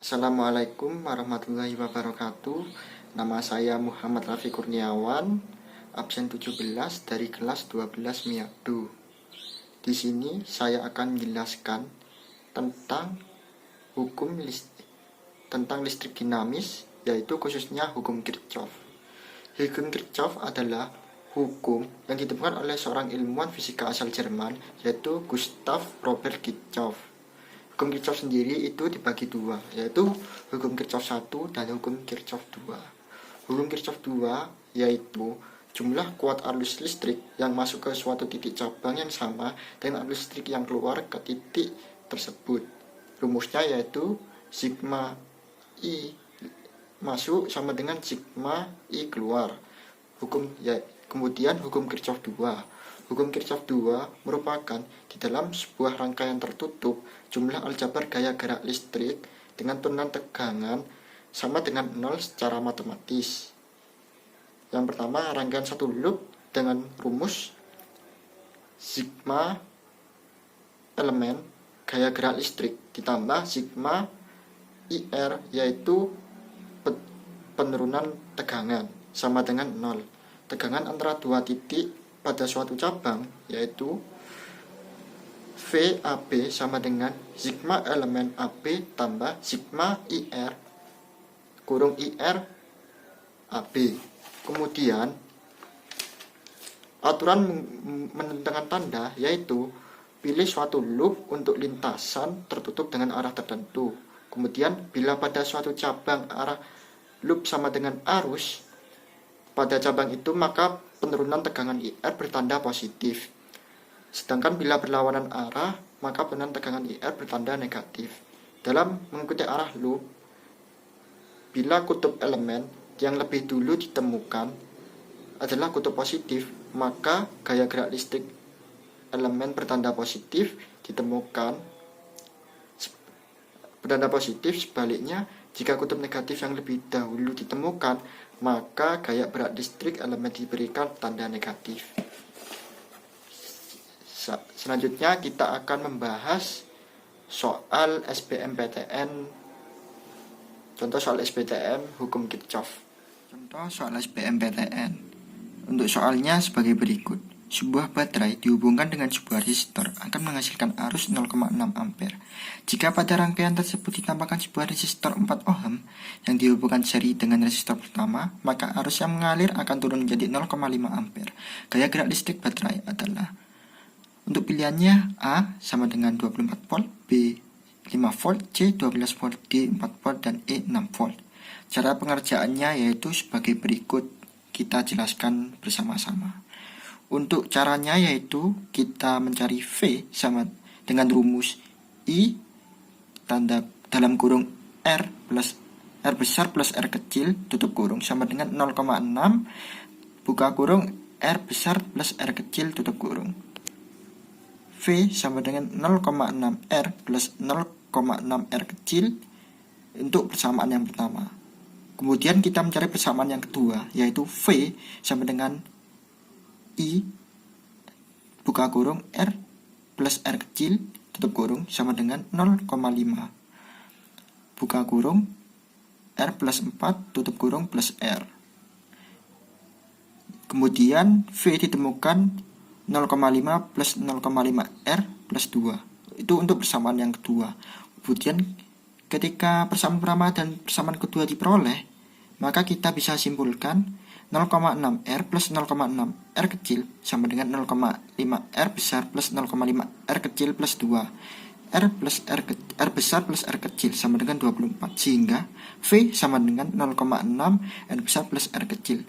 Assalamualaikum warahmatullahi wabarakatuh. Nama saya Muhammad Rafi Kurniawan, absen 17 dari kelas 12 Miado. Di sini saya akan menjelaskan tentang tentang listrik dinamis, yaitu khususnya hukum Kirchhoff. Hukum Kirchhoff adalah hukum yang ditemukan oleh seorang ilmuwan fisika asal Jerman, yaitu Gustav Robert Kirchhoff. Hukum Kirchhoff sendiri itu dibagi dua, yaitu hukum Kirchhoff 1 dan hukum Kirchhoff 2. Hukum Kirchhoff 2 yaitu jumlah kuat arus listrik yang masuk ke suatu titik cabang yang sama dengan arus listrik yang keluar ke titik tersebut. Rumusnya yaitu sigma I masuk sama dengan sigma I keluar. Kemudian hukum Kirchhoff 2. Hukum Kirchhoff 2 merupakan di dalam sebuah rangkaian tertutup jumlah aljabar gaya gerak listrik dengan turunan tegangan sama dengan 0 secara matematis. Yang pertama, rangkaian satu loop dengan rumus sigma elemen gaya gerak listrik ditambah sigma IR, yaitu penurunan tegangan sama dengan 0. Tegangan antara dua titik pada suatu cabang yaitu VAB sama dengan sigma elemen AB tambah sigma IR kurung IR AB. Kemudian aturan menentangkan tanda yaitu pilih suatu loop untuk lintasan tertutup dengan arah tertentu. Kemudian bila pada suatu cabang arah loop sama dengan arus pada cabang itu, maka penurunan tegangan IR bertanda positif. Sedangkan bila berlawanan arah, maka penurunan tegangan IR bertanda negatif. Dalam mengikuti arah loop, bila kutub elemen yang lebih dulu ditemukan adalah kutub positif, maka gaya gerak listrik elemen bertanda positif ditemukan. Bertanda positif sebaliknya, jika kutub negatif yang lebih dahulu ditemukan, maka gaya gerak listrik elemen diberikan tanda negatif. Selanjutnya kita akan membahas soal SBMPTN. Contoh soal SBMPTN hukum Kirchhoff. Contoh soal SBMPTN. Untuk soalnya sebagai berikut. Sebuah baterai dihubungkan dengan sebuah resistor akan menghasilkan arus 0,6 ampere. Jika pada rangkaian tersebut ditambahkan sebuah resistor 4 ohm yang dihubungkan seri dengan resistor pertama, maka arus yang mengalir akan turun menjadi 0,5 ampere. Gaya gerak listrik baterai adalah, untuk pilihannya A sama dengan 24 volt, B 5 volt, C 12 volt, D 4 volt, dan E 6 volt. Cara pengerjaannya yaitu sebagai berikut, kita jelaskan bersama-sama. Untuk caranya yaitu kita mencari V sama dengan rumus I tanda dalam kurung R besar plus R kecil tutup kurung sama dengan 0,6 buka kurung R besar plus R kecil tutup kurung. V sama dengan 0,6 R plus 0,6 R kecil untuk persamaan yang pertama. Kemudian kita mencari persamaan yang kedua, yaitu V sama dengan I buka kurung R plus R kecil tutup kurung sama dengan 0,5 buka kurung R plus 4 tutup kurung plus R. Kemudian V ditemukan 0,5 plus 0,5 R plus 2. Itu untuk persamaan yang kedua. Kemudian ketika persamaan pertama dan persamaan kedua diperoleh, maka kita bisa simpulkan 0,6 R plus 0,6 R kecil sama dengan 0,5 R besar plus 0,5 R kecil plus 2. R besar plus R kecil sama dengan 24. Sehingga V sama dengan 0,6 R besar plus R kecil.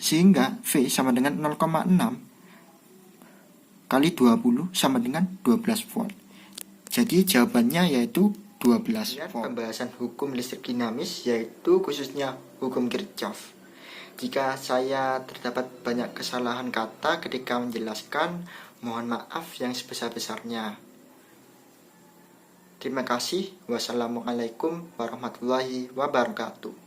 Sehingga V sama dengan 0,6 kali 20 sama dengan 12 volt. Jadi jawabannya yaitu 12 volt. Pembahasan hukum listrik dinamis yaitu khususnya hukum Kirchhoff. Jika saya terdapat banyak kesalahan kata ketika menjelaskan, mohon maaf yang sebesar-besarnya. Terima kasih. Wassalamualaikum warahmatullahi wabarakatuh.